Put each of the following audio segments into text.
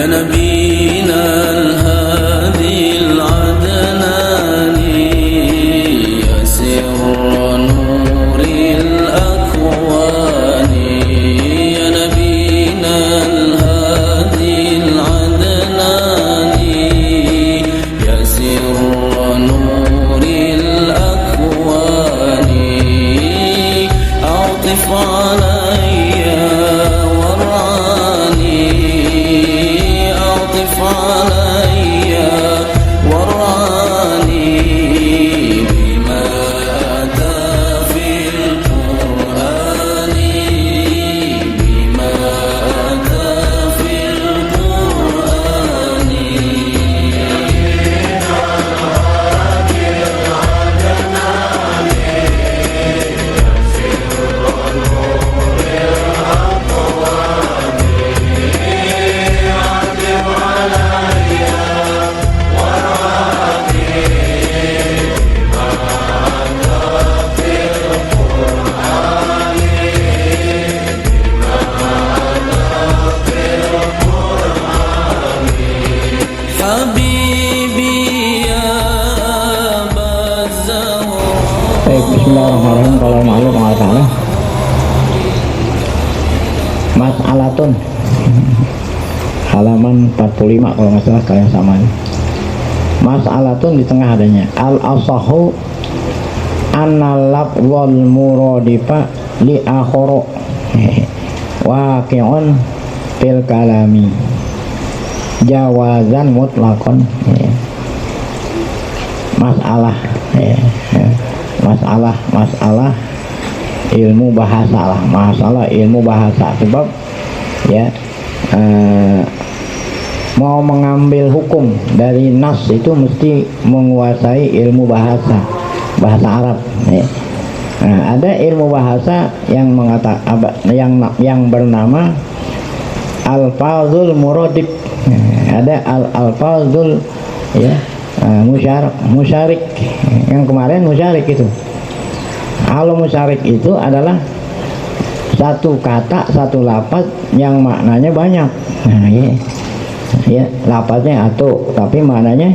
نبينا الهادي العدناني يا سر نور الأكوان يا نبينا الهادي العدناني يا سر نور الأكوان أعطف علي ورعاني أعطف علي ورعاني بما أتى في القرآن بما أتى في القرآن حبيبي يا أبا الزهراء. Baik, bismillahirrahmanirrahim. Kalau maklum Allah Ta'ala Mas'alatun halaman 45 kalau nggak salah, kalian sama nih. Mas'alatun di tengah adanya al-asahu annalab wal muradifa li akhoro waqi'un fil kalami jawazan mutlakon. Masalah masalah ilmu bahasa lah, masalah ilmu bahasa. Sebab ya mau mengambil hukum dari nas itu mesti menguasai ilmu bahasa Arab ya. Nah, ada ilmu bahasa yang mengatakan yang bernama alfazul muradif. Ada alfazul ya musyarik. Yang kemarin musyarik itu. Kalau musyarik itu adalah satu kata, satu lafaz yang maknanya banyak. Nah, ya lafaznya atau tapi maknanya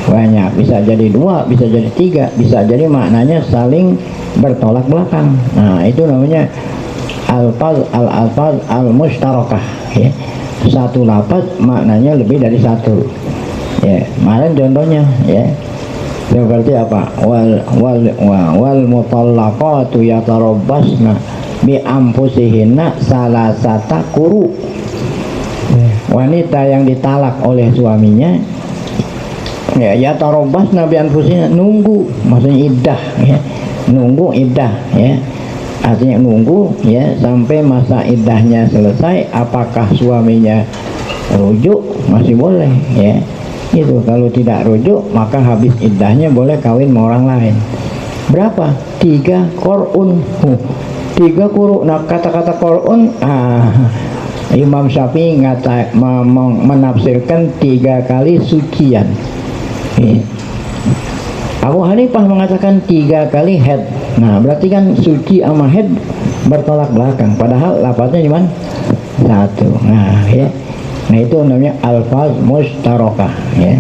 banyak. Bisa jadi dua, bisa jadi tiga, bisa jadi maknanya saling bertolak belakang. Nah, itu namanya alfaz al-mustarakah ya. Satu lafaz maknanya lebih dari satu. Ya, kemarin contohnya ya. Seperti apa? Wal mutallaqatu yatarabbasna bi anfusihinna salasata quru. Wanita yang ditalak oleh suaminya ya yatarabbasna bi anfusihinna, nunggu, maksudnya iddah ya. Nunggu iddah ya. Artinya nunggu ya sampai masa iddahnya selesai. Apakah suaminya rujuk masih boleh ya. Itu kalau tidak rujuk maka habis iddahnya boleh kawin sama orang lain. Berapa? 3 qur'un. 3 quru'. Nah, kata-kata qur'un Imam Syafi'i menafsirkan 3 kali sucian. Abu Hanifah mengatakan 3 kali head. Nah, berarti kan suci sama head bertolak belakang. Padahal lafaznya di mana? 1. Nah, ya. Nah, itu namanya alfaz mustarokah ya.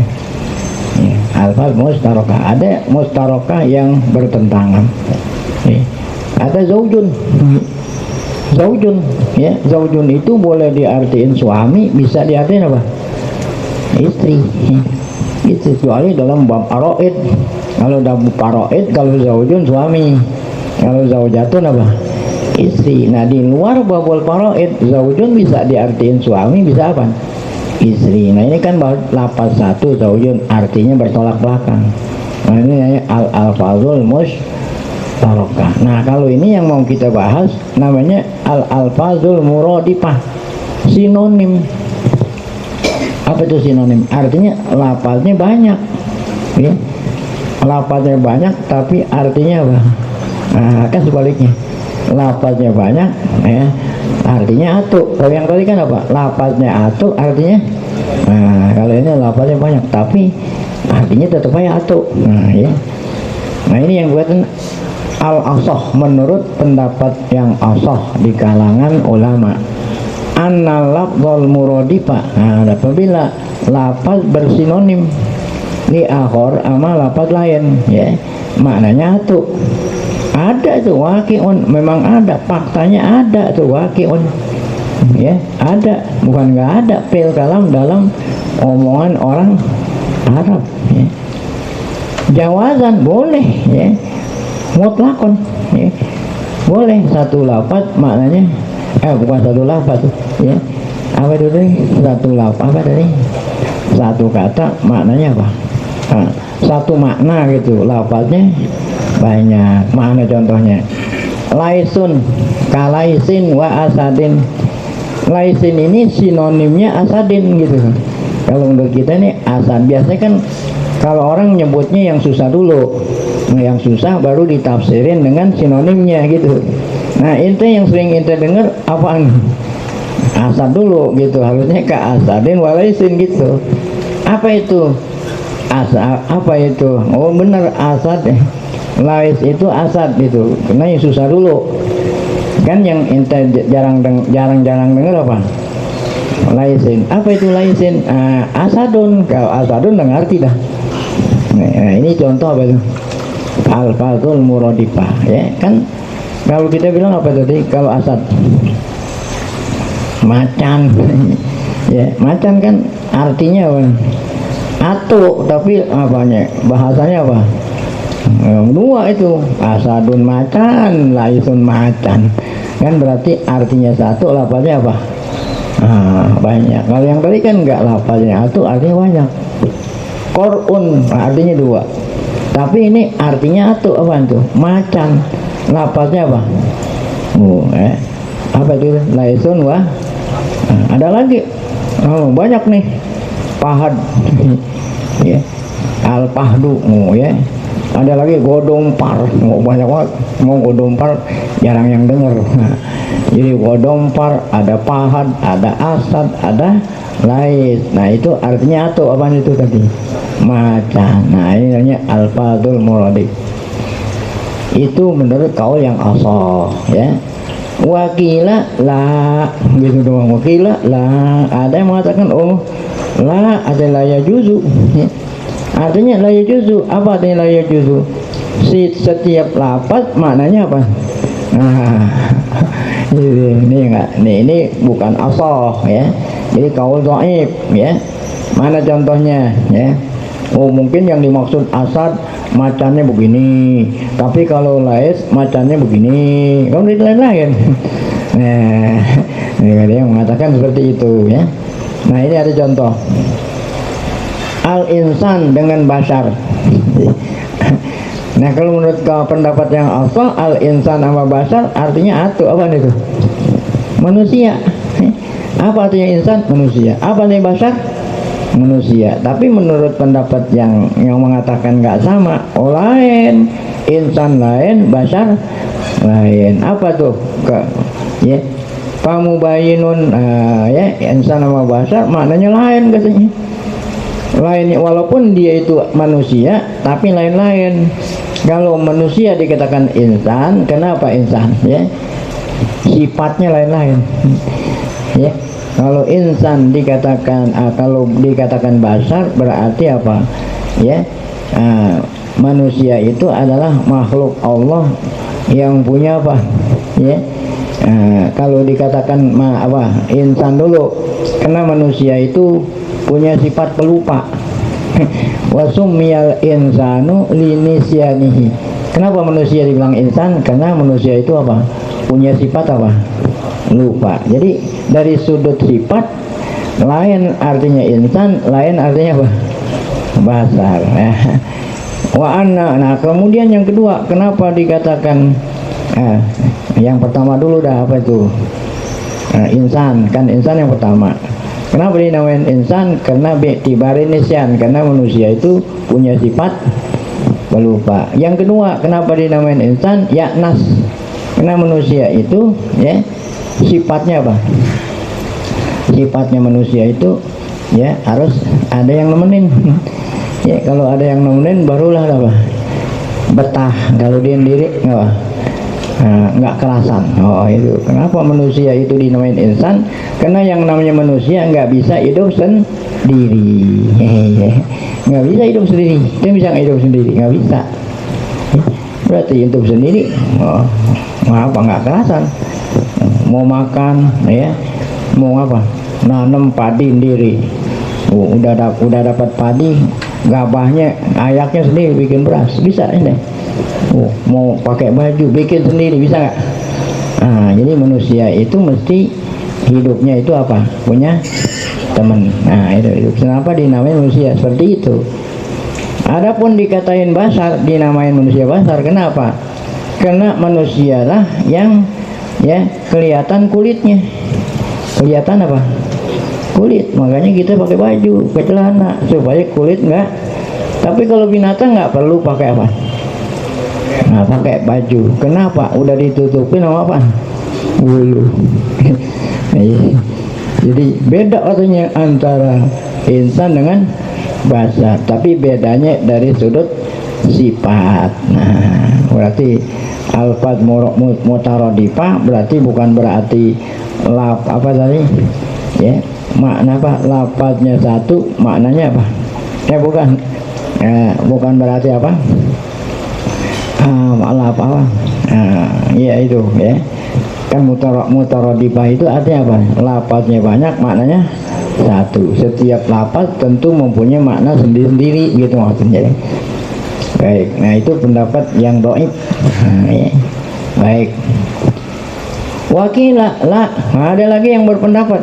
Alfaz mustarokah. Ada mustarokah yang bertentangan ya. Ada zaujun ya. Zaujun itu boleh diartiin suami, bisa diartiin apa? Istri ya. Itu kecuali dalam bab paraid. Kalau dalam paraid, kalau zaujun suami, kalau zaujatun apa? Istri. Nah, di luar babul paraid, zaujun bisa diartiin suami, bisa apa? Istri. Nah, ini kan lafaz 1 zaujun artinya bertolak belakang. Nah, ini namanya al-alfazul mustarakah. Nah, kalau ini yang mau kita bahas namanya al-alfazul muradifah, sinonim. Apa itu sinonim? Artinya lafaznya banyak ya. Lafaznya banyak tapi artinya apa? Nah, kan sebaliknya. Lafaznya banyak ya, artinya atu. Kalau yang tadi kan apa? Lafaznya atu artinya. Nah, kalau ini lafaznya banyak tapi artinya tetap aja atu. Nah, ya. Nah, ini yang buatan al-asah menurut pendapat yang asah di kalangan ulama. anna lafdzul muradifa. Nah, apabila lafaz bersinonim li akhor ama lafaz lain, ya, maknanya satu. Ada tuh waqi'un, memang ada, faktanya ada tuh waqi'un, ya, ada, bukan nggak ada fil kalam dalam omongan orang Arab, ya. Jawazan boleh, ya, mutlakon, ya, boleh satu lafaz maknanya bukan satu lafaz, ya, apa itu tadi, satu lafaz apa tadi, satu kata maknanya apa, satu makna gitu, lafaznya banyak. Mana contohnya? Laisun kalaisin wa asadin. Laisin ini sinonimnya asadin gitu. Kalau untuk kita nih asad, biasanya kan kalau orang nyebutnya yang susah dulu, yang susah baru ditafsirin dengan sinonimnya gitu. Nah, itu yang sering kita dengar apaan? Asad dulu gitu, harusnya ke asadin wa laisin gitu. Apa itu? Apa itu? Oh benar, asad. Lais itu asad itu, karena yang susah dulu kan, yang ente jarang-jarang dengar apa? Laisin. Apa itu laisin? Asadun. Kalau asadun udah ngerti dah. Nah, ini contoh apa itu? Al-fadhul muradifah, ya kan. Kalau kita bilang apa tadi? Kalau asad macan ya, macan kan artinya apa? Atu, tapi apanya? Bahasanya apa? Dua itu, asadun macan, laisun macan, kan berarti artinya satu, lafaznya apa? Banyak. Kalau yang tadi kan enggak, lafaznya satu, artinya banyak. Korun artinya dua, tapi ini artinya satu, apa itu? Macan, lafaznya apa? Apa itu? Laisun wah. Ada lagi, banyak nih. Pahad, ya, al-pahdu, ya. Ada lagi godompar, banyak banget. Mau godompar jarang yang dengar. Jadi godompar, ada pahad, ada asad, ada lais. Nah itu artinya atau apa itu tadi? Macan. Nah ini namanya al-fadhul muradif. Itu menurut kaul yang asal, ya. Wakila la, gitu doang. Wakila la, ada yang mengatakan oh la ada la yajuzu, ya. Artinya la yajuzu. Apa artinya la yajuzu? Setiap lafaz maknanya apa? Ini enggak, ini bukan asah, ya. Jadi kaul dhaif, ya. Mana contohnya, ya? Oh mungkin yang dimaksud asad macannya begini, tapi kalau lais macannya begini, kalau itu lain-lain. Nah, ini ada yang mengatakan seperti itu, ya. Nah ini ada contoh. Al-insan dengan bashar. Nah kalau menurut pendapat yang asal, al-insan sama bashar artinya atu, apa itu? Manusia. Apa artinya insan? Manusia. Apa artinya bashar? Manusia. Tapi menurut pendapat yang mengatakan nggak sama, oh lain, insan lain, bashar lain. Apa tuh? Ya, pamubayinun, ya, insan sama bashar maknanya lain katanya. Lainnya, walaupun dia itu manusia tapi lain-lain. Kalau manusia dikatakan insan, kenapa insan, ya, sifatnya lain-lain, ya. Kalau insan dikatakan kalau dikatakan bashar berarti apa, ya, manusia itu adalah makhluk Allah yang punya apa, ya. Kalau dikatakan insan dulu, karena manusia itu punya sifat pelupa. Wasumiyal insanu linisyanihi. Kenapa manusia dibilang insan? Karena manusia itu apa? Punya sifat apa? Lupa. Jadi dari sudut sifat, lain artinya insan, lain artinya apa? Basar. Nah kemudian yang kedua, kenapa dikatakan yang pertama dulu dah, apa itu? Insan, kan insan yang pertama. Kenapa dinamain insan? Karena bi'tibarin nisyan, karena manusia itu punya sifat pelupa. Yang kedua, kenapa dinamain insan? Ya'nas, karena manusia itu, ya, sifatnya apa? Sifatnya manusia itu, ya, harus ada yang nemenin. Ya, kalau ada yang nemenin barulah apa? Betah. Kalau dia sendiri nggak apa? nggak kerasan. Oh itu kenapa manusia itu dinamain insan, karena yang namanya manusia nggak bisa hidup sendiri. Nggak bisa hidup sendiri. Dia bisa nggak hidup sendiri? Nggak bisa. Berarti hidup sendiri apa nggak kerasan. Mau makan ya, mau apa, nanam padi sendiri. Udah dapat padi, gabahnya ayaknya sendiri bikin beras, bisa ini. Mau pakai baju bikin sendiri, bisa nggak? Jadi manusia itu mesti hidupnya itu apa, punya teman. Itu kenapa dinamain manusia seperti itu. Adapun dikatain basar, dinamain manusia basar, kenapa? Karena manusia lah yang ya kelihatan kulitnya, kelihatan apa, kulit, makanya kita pakai baju, pakai celana supaya kulit enggak. Tapi kalau binatang nggak perlu pakai apa, pakai baju. Kenapa? Udah ditutupin sama apa, bulu. Jadi beda katanya antara insan dengan basar, tapi bedanya dari sudut sifat. Berarti alfaz mutaradifah berarti bukan berarti apa tadi ya, makna apa, lafaznya satu maknanya apa, bukan berarti apa, apa ya itu ya kan, mutaradifah itu artinya apa, lafaznya banyak maknanya satu. Setiap lafaz tentu mempunyai makna sendiri-sendiri gitu maksudnya. Baik, nah itu pendapat yang dhaif. Ya. Baik. Wakilah lah, ada lagi yang berpendapat nih.